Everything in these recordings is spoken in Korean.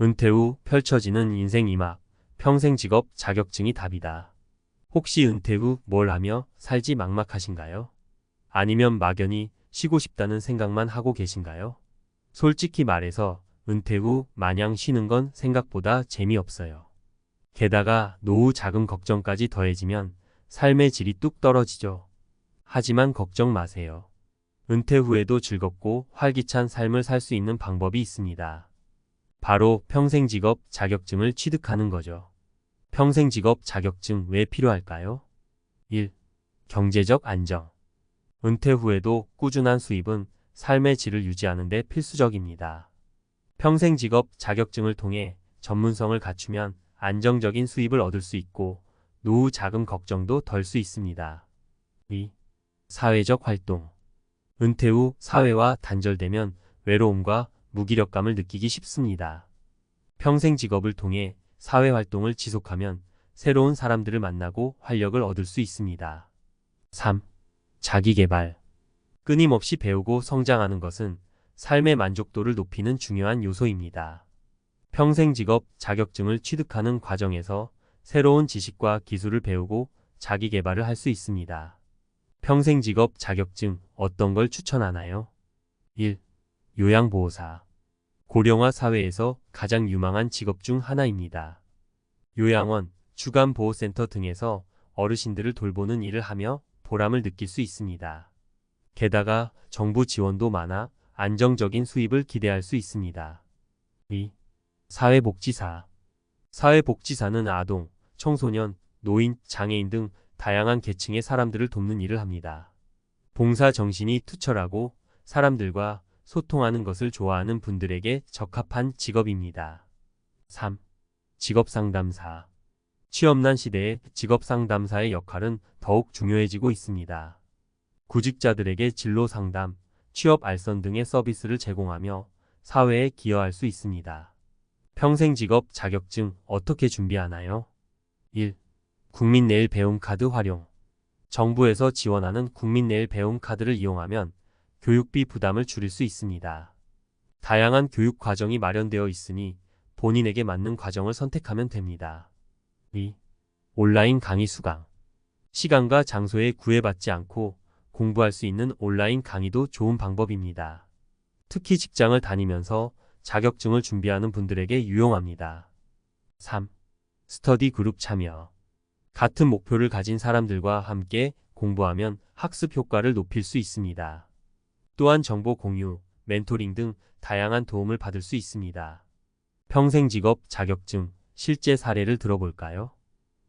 은퇴 후 펼쳐지는 인생 이막, 평생 직업 자격증이 답이다. 혹시 은퇴 후 뭘 하며 살지 막막하신가요? 아니면 막연히 쉬고 싶다는 생각만 하고 계신가요? 솔직히 말해서 은퇴 후 마냥 쉬는 건 생각보다 재미없어요. 게다가 노후 자금 걱정까지 더해지면 삶의 질이 뚝 떨어지죠. 하지만 걱정 마세요. 은퇴 후에도 즐겁고 활기찬 삶을 살 수 있는 방법이 있습니다. 바로 평생직업 자격증을 취득하는 거죠. 평생직업 자격증 왜 필요할까요? 1. 경제적 안정. 은퇴 후에도 꾸준한 수입은 삶의 질을 유지하는 데 필수적입니다. 평생직업 자격증을 통해 전문성을 갖추면 안정적인 수입을 얻을 수 있고 노후 자금 걱정도 덜 수 있습니다. 2. 사회적 활동. 은퇴 후 사회와 단절되면 외로움과 무기력감을 느끼기 쉽습니다. 평생 직업을 통해 사회 활동을 지속하면 새로운 사람들을 만나고 활력을 얻을 수 있습니다. 3. 자기계발. 끊임없이 배우고 성장하는 것은 삶의 만족도를 높이는 중요한 요소입니다. 평생 직업 자격증을 취득하는 과정에서 새로운 지식과 기술을 배우고 자기계발을 할 수 있습니다. 평생 직업 자격증 어떤 걸 추천하나요? 1. 요양보호사. 고령화 사회에서 가장 유망한 직업 중 하나입니다. 요양원, 주간보호센터 등에서 어르신들을 돌보는 일을 하며 보람을 느낄 수 있습니다. 게다가 정부 지원도 많아 안정적인 수입을 기대할 수 있습니다. 2. 사회복지사. 사회복지사는 아동, 청소년, 노인, 장애인 등 다양한 계층의 사람들을 돕는 일을 합니다. 봉사 정신이 투철하고 사람들과 소통하는 것을 좋아하는 분들에게 적합한 직업입니다. 3. 직업상담사. 취업난 시대에 직업상담사의 역할은 더욱 중요해지고 있습니다. 구직자들에게 진로 상담, 취업 알선 등의 서비스를 제공하며 사회에 기여할 수 있습니다. 평생 직업 자격증 어떻게 준비하나요? 1. 국민내일 배움카드 활용. 정부에서 지원하는 국민내일 배움카드를 이용하면 교육비 부담을 줄일 수 있습니다. 다양한 교육 과정이 마련되어 있으니 본인에게 맞는 과정을 선택하면 됩니다. 2. 온라인 강의 수강. 시간과 장소에 구애받지 않고 공부할 수 있는 온라인 강의도 좋은 방법입니다. 특히 직장을 다니면서 자격증을 준비하는 분들에게 유용합니다. 3. 스터디 그룹 참여. 같은 목표를 가진 사람들과 함께 공부하면 학습 효과를 높일 수 있습니다. 또한 정보 공유, 멘토링 등 다양한 도움을 받을 수 있습니다. 평생 직업 자격증 실제 사례를 들어볼까요?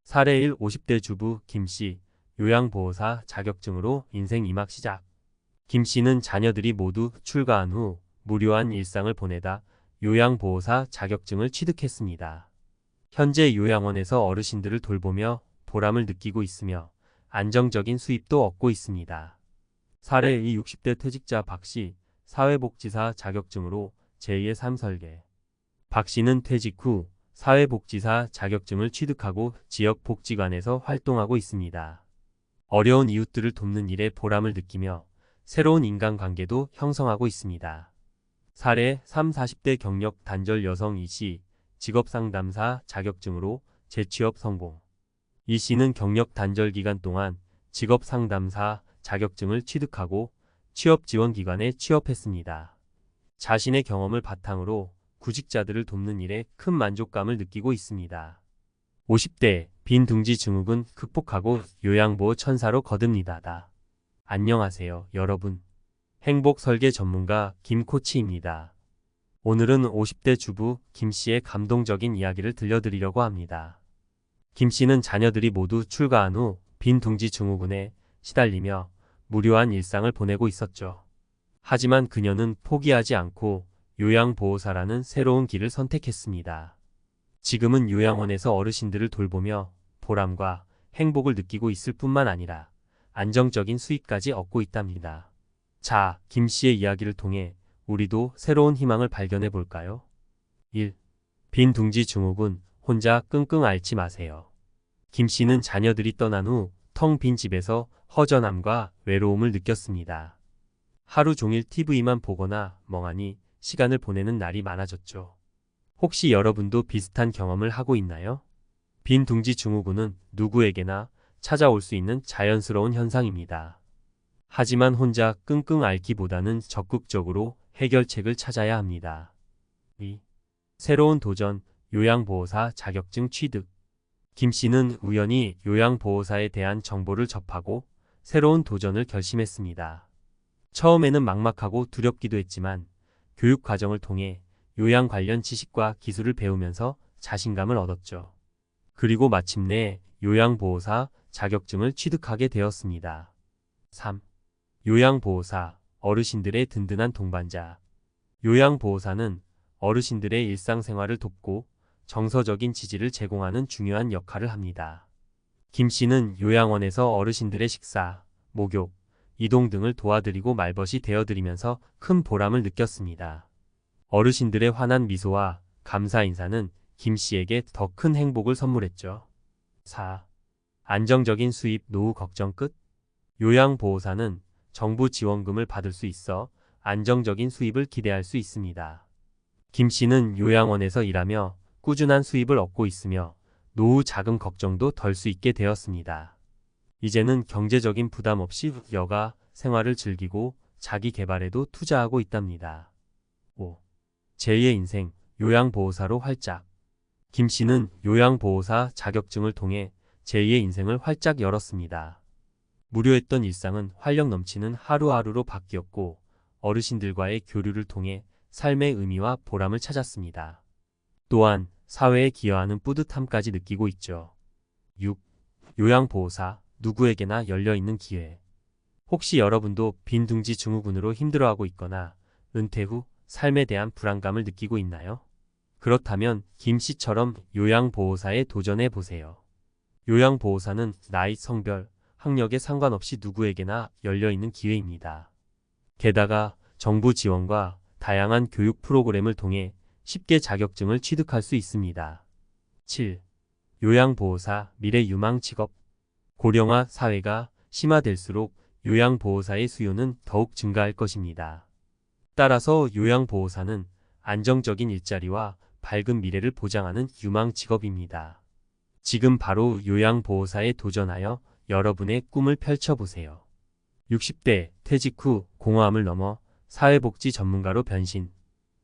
사례 1. 50대 주부 김씨, 요양보호사 자격증으로 인생 이막 시작. 김씨는 자녀들이 모두 출가한 후 무료한 일상을 보내다 요양보호사 자격증을 취득했습니다. 현재 요양원에서 어르신들을 돌보며 보람을 느끼고 있으며 안정적인 수입도 얻고 있습니다. 사례 2. 60대 퇴직자 박씨, 사회복지사 자격증으로 제2의 삶 설계. 박씨는 퇴직 후 사회복지사 자격증을 취득하고 지역복지관에서 활동하고 있습니다. 어려운 이웃들을 돕는 일에 보람을 느끼며 새로운 인간관계도 형성하고 있습니다. 사례 3. 40대 경력 단절 여성 이씨, 직업상담사 자격증으로 재취업 성공. 이씨는 경력 단절 기간 동안 직업상담사 자격증을 취득하고 취업지원기관에 취업했습니다. 자신의 경험을 바탕으로 구직자들을 돕는 일에 큰 만족감을 느끼고 있습니다. 50대 빈둥지 증후군 극복하고 요양보호 천사로 거듭니다. 안녕하세요, 여러분. 행복 설계 전문가 김 코치입니다. 오늘은 50대 주부 김 씨의 감동적인 이야기를 들려드리려고 합니다. 김 씨는 자녀들이 모두 출가한 후 빈둥지 증후군에 시달리며 무료한 일상을 보내고 있었죠. 하지만 그녀는 포기하지 않고 요양보호사라는 새로운 길을 선택했습니다. 지금은 요양원에서 어르신들을 돌보며 보람과 행복을 느끼고 있을 뿐만 아니라 안정적인 수입까지 얻고 있답니다. 자, 김 씨의 이야기를 통해 우리도 새로운 희망을 발견해 볼까요? 1. 빈둥지 증후군 혼자 끙끙 앓지 마세요. 김 씨는 자녀들이 떠난 후 텅 빈 집에서 허전함과 외로움을 느꼈습니다. 하루 종일 TV만 보거나 멍하니 시간을 보내는 날이 많아졌죠. 혹시 여러분도 비슷한 경험을 하고 있나요? 빈 둥지 증후군은 누구에게나 찾아올 수 있는 자연스러운 현상입니다. 하지만 혼자 끙끙 앓기보다는 적극적으로 해결책을 찾아야 합니다. 2. 새로운 도전, 요양보호사 자격증 취득. 김 씨는 우연히 요양보호사에 대한 정보를 접하고 새로운 도전을 결심했습니다. 처음에는 막막하고 두렵기도 했지만 교육 과정을 통해 요양 관련 지식과 기술을 배우면서 자신감을 얻었죠. 그리고 마침내 요양보호사 자격증을 취득하게 되었습니다. 3. 요양보호사, 어르신들의 든든한 동반자. 요양보호사는 어르신들의 일상생활을 돕고 정서적인 지지를 제공하는 중요한 역할을 합니다. 김 씨는 요양원에서 어르신들의 식사, 목욕, 이동 등을 도와드리고 말벗이 되어드리면서 큰 보람을 느꼈습니다. 어르신들의 환한 미소와 감사 인사는 김 씨에게 더 큰 행복을 선물했죠. 4. 안정적인 수입 노후 걱정 끝. 요양보호사는 정부 지원금을 받을 수 있어 안정적인 수입을 기대할 수 있습니다. 김 씨는 요양원에서 일하며 꾸준한 수입을 얻고 있으며 노후 자금 걱정도 덜 수 있게 되었습니다. 이제는 경제적인 부담 없이 여가 생활을 즐기고 자기 개발에도 투자하고 있답니다. 5. 제2의 인생, 요양보호사로 활짝. 김 씨는 요양보호사 자격증을 통해 제2의 인생을 활짝 열었습니다. 무료했던 일상은 활력 넘치는 하루하루로 바뀌었고 어르신들과의 교류를 통해 삶의 의미와 보람을 찾았습니다. 또한 사회에 기여하는 뿌듯함까지 느끼고 있죠. 6. 요양보호사, 누구에게나 열려있는 기회. 혹시 여러분도 빈둥지 증후군으로 힘들어하고 있거나 은퇴 후 삶에 대한 불안감을 느끼고 있나요? 그렇다면 김 씨처럼 요양보호사에 도전해 보세요. 요양보호사는 나이, 성별, 학력에 상관없이 누구에게나 열려있는 기회입니다. 게다가 정부 지원과 다양한 교육 프로그램을 통해 쉽게 자격증을 취득할 수 있습니다. 7. 요양보호사 미래 유망 직업. 고령화 사회가 심화될수록 요양보호사의 수요는 더욱 증가할 것입니다. 따라서 요양보호사는 안정적인 일자리와 밝은 미래를 보장하는 유망 직업입니다. 지금 바로 요양보호사에 도전하여 여러분의 꿈을 펼쳐보세요. 60대 퇴직 후 공허함을 넘어 사회복지 전문가로 변신.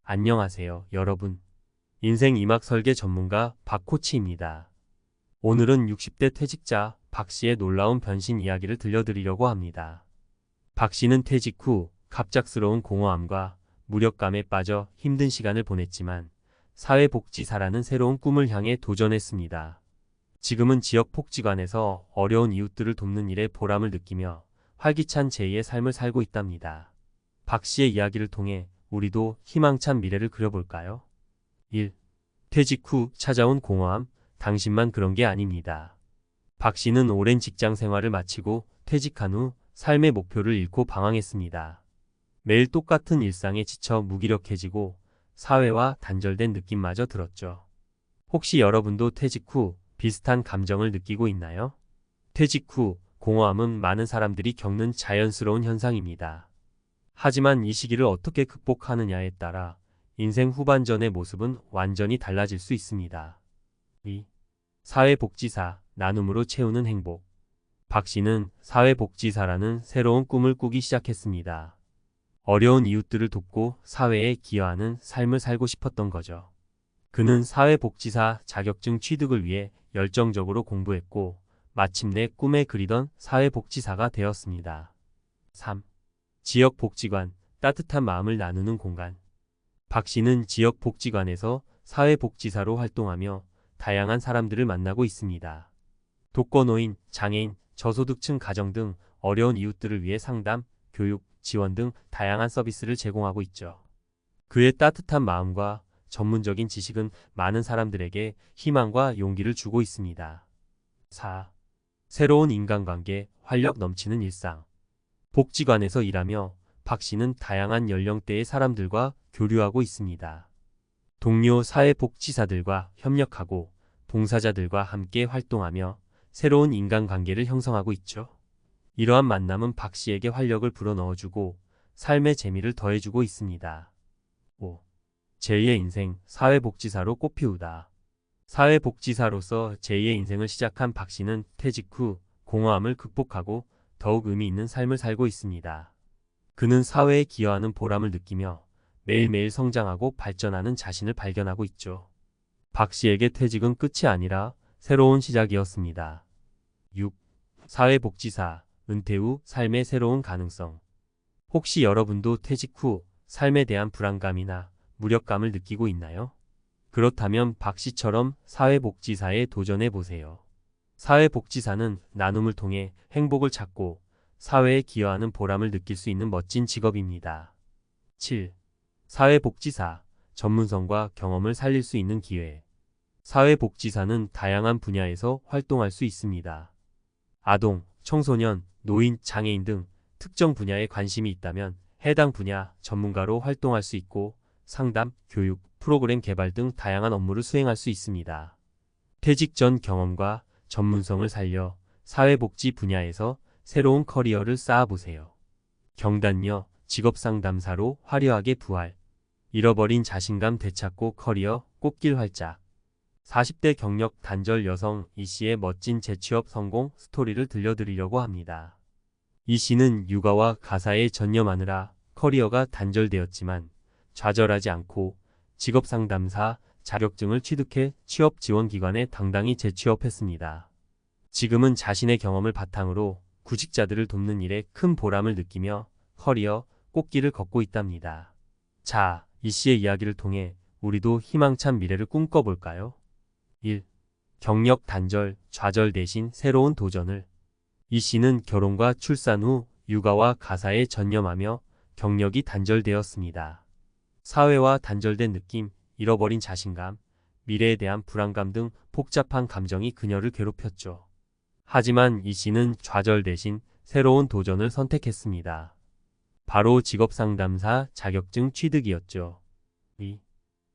안녕하세요, 여러분. 인생 이막 설계 전문가 박코치입니다. 오늘은 60대 퇴직자 박 씨의 놀라운 변신 이야기를 들려드리려고 합니다. 박 씨는 퇴직 후 갑작스러운 공허함과 무력감에 빠져 힘든 시간을 보냈지만 사회복지사라는 새로운 꿈을 향해 도전했습니다. 지금은 지역복지관에서 어려운 이웃들을 돕는 일에 보람을 느끼며 활기찬 제2의 삶을 살고 있답니다. 박 씨의 이야기를 통해 우리도 희망찬 미래를 그려볼까요? 1. 퇴직 후 찾아온 공허함, 당신만 그런 게 아닙니다. 박 씨는 오랜 직장 생활을 마치고 퇴직한 후 삶의 목표를 잃고 방황했습니다. 매일 똑같은 일상에 지쳐 무기력해지고 사회와 단절된 느낌마저 들었죠. 혹시 여러분도 퇴직 후 비슷한 감정을 느끼고 있나요? 퇴직 후 공허함은 많은 사람들이 겪는 자연스러운 현상입니다. 하지만 이 시기를 어떻게 극복하느냐에 따라 인생 후반전의 모습은 완전히 달라질 수 있습니다. 2. 사회복지사, 나눔으로 채우는 행복. 박 씨는 사회복지사라는 새로운 꿈을 꾸기 시작했습니다. 어려운 이웃들을 돕고 사회에 기여하는 삶을 살고 싶었던 거죠. 그는 사회복지사 자격증 취득을 위해 열정적으로 공부했고 마침내 꿈에 그리던 사회복지사가 되었습니다. 3. 지역복지관, 따뜻한 마음을 나누는 공간. 박 씨는 지역복지관에서 사회복지사로 활동하며 다양한 사람들을 만나고 있습니다. 독거노인, 장애인, 저소득층 가정 등 어려운 이웃들을 위해 상담, 교육, 지원 등 다양한 서비스를 제공하고 있죠. 그의 따뜻한 마음과 전문적인 지식은 많은 사람들에게 희망과 용기를 주고 있습니다. 4. 새로운 인간관계, 활력 넘치는 일상. 복지관에서 일하며 박 씨는 다양한 연령대의 사람들과 교류하고 있습니다. 동료 사회복지사들과 협력하고 봉사자들과 함께 활동하며 새로운 인간관계를 형성하고 있죠. 이러한 만남은 박 씨에게 활력을 불어넣어주고 삶의 재미를 더해주고 있습니다. 5. 제2의 인생 사회복지사로 꽃피우다. 사회복지사로서 제2의 인생을 시작한 박 씨는 퇴직 후 공허함을 극복하고 더욱 의미 있는 삶을 살고 있습니다. 그는 사회에 기여하는 보람을 느끼며 매일매일 성장하고 발전하는 자신을 발견하고 있죠. 박 씨에게 퇴직은 끝이 아니라 새로운 시작이었습니다. 6. 사회복지사, 은퇴 후 삶의 새로운 가능성. 혹시 여러분도 퇴직 후 삶에 대한 불안감이나 무력감을 느끼고 있나요? 그렇다면 박 씨처럼 사회복지사에 도전해 보세요. 사회복지사는 나눔을 통해 행복을 찾고 사회에 기여하는 보람을 느낄 수 있는 멋진 직업입니다. 7. 사회복지사, 전문성과 경험을 살릴 수 있는 기회. 사회복지사는 다양한 분야에서 활동할 수 있습니다. 아동, 청소년, 노인, 장애인 등 특정 분야에 관심이 있다면 해당 분야 전문가로 활동할 수 있고 상담, 교육, 프로그램 개발 등 다양한 업무를 수행할 수 있습니다. 퇴직 전 경험과 전문성을 살려 사회복지 분야에서 새로운 커리어를 쌓아보세요. 경단녀, 직업상담사로 화려하게 부활. 잃어버린 자신감 되찾고 커리어 꽃길 활짝. 40대 경력 단절 여성 이 씨의 멋진 재취업 성공 스토리를 들려드리려고 합니다. 이 씨는 육아와 가사에 전념하느라 커리어가 단절되었지만 좌절하지 않고 직업상담사 자격증을 취득해 취업지원기관에 당당히 재취업했습니다. 지금은 자신의 경험을 바탕으로 구직자들을 돕는 일에 큰 보람을 느끼며 커리어 꽃길을 걷고 있답니다. 자, 이 씨의 이야기를 통해 우리도 희망찬 미래를 꿈꿔볼까요? 1. 경력 단절, 좌절 대신 새로운 도전을. 이 씨는 결혼과 출산 후 육아와 가사에 전념하며 경력이 단절되었습니다. 사회와 단절된 느낌, 잃어버린 자신감, 미래에 대한 불안감 등 복잡한 감정이 그녀를 괴롭혔죠. 하지만 이 씨는 좌절 대신 새로운 도전을 선택했습니다. 바로 직업상담사 자격증 취득이었죠. 2.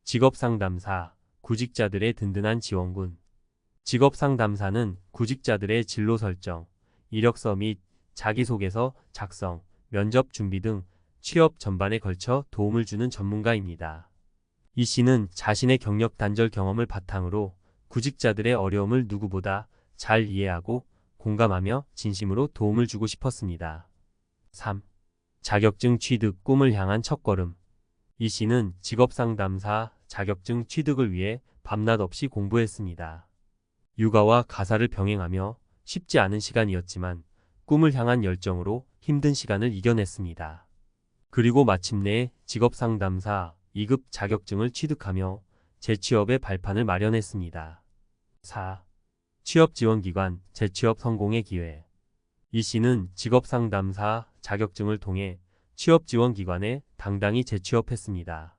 직업상담사, 구직자들의 든든한 지원군. 직업상담사는 구직자들의 진로 설정, 이력서 및 자기소개서 작성, 면접 준비 등 취업 전반에 걸쳐 도움을 주는 전문가입니다. 이 씨는 자신의 경력 단절 경험을 바탕으로 구직자들의 어려움을 누구보다 잘 이해하고 공감하며 진심으로 도움을 주고 싶었습니다. 3. 자격증 취득 꿈을 향한 첫걸음. 이 씨는 직업상담사 자격증 취득을 위해 밤낮 없이 공부했습니다. 육아와 가사를 병행하며 쉽지 않은 시간이었지만 꿈을 향한 열정으로 힘든 시간을 이겨냈습니다. 그리고 마침내 직업상담사 2급 자격증을 취득하며 재취업의 발판을 마련했습니다. 4. 취업지원기관 재취업 성공의 기회. 이 씨는 직업상담사 자격증을 통해 취업지원기관에 당당히 재취업했습니다.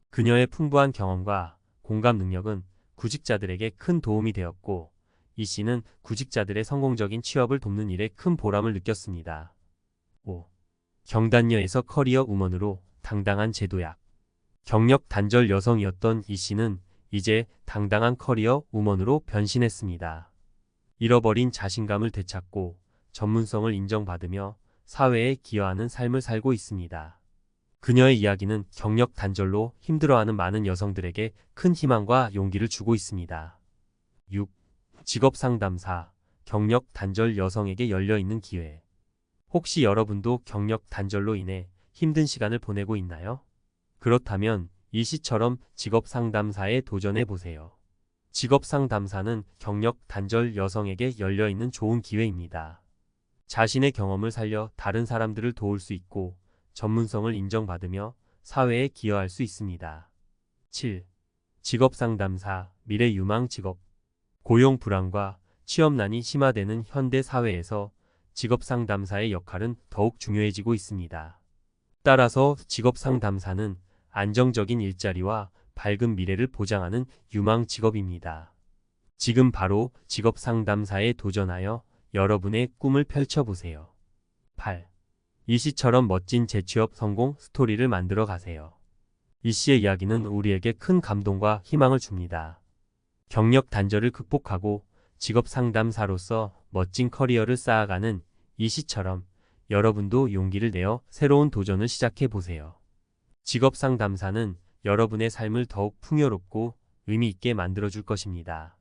그녀의 풍부한 경험과 공감 능력은 구직자들에게 큰 도움이 되었고 이 씨는 구직자들의 성공적인 취업을 돕는 일에 큰 보람을 느꼈습니다. 5. 경단녀에서 커리어 우먼으로 당당한 제도약. 경력 단절 여성이었던 이 씨는 이제 당당한 커리어 우먼으로 변신했습니다. 잃어버린 자신감을 되찾고 전문성을 인정받으며 사회에 기여하는 삶을 살고 있습니다. 그녀의 이야기는 경력 단절로 힘들어하는 많은 여성들에게 큰 희망과 용기를 주고 있습니다. 6. 직업상담사, 경력 단절 여성에게 열려있는 기회. 혹시 여러분도 경력 단절로 인해 힘든 시간을 보내고 있나요? 그렇다면 이 씨처럼 직업상담사에 도전해보세요. 직업상담사는 경력 단절 여성에게 열려있는 좋은 기회입니다. 자신의 경험을 살려 다른 사람들을 도울 수 있고 전문성을 인정받으며 사회에 기여할 수 있습니다. 7. 직업상담사, 미래 유망 직업. 고용 불안과 취업난이 심화되는 현대 사회에서 직업상담사의 역할은 더욱 중요해지고 있습니다. 따라서 직업상담사는 안정적인 일자리와 밝은 미래를 보장하는 유망 직업입니다. 지금 바로 직업상담사에 도전하여 여러분의 꿈을 펼쳐보세요. 8. 이 씨처럼 멋진 재취업 성공 스토리를 만들어 가세요. 이 씨의 이야기는 우리에게 큰 감동과 희망을 줍니다. 경력 단절을 극복하고 직업상담사로서 멋진 커리어를 쌓아가는 이 씨처럼 여러분도 용기를 내어 새로운 도전을 시작해 보세요. 직업상담사는 여러분의 삶을 더욱 풍요롭고 의미 있게 만들어줄 것입니다.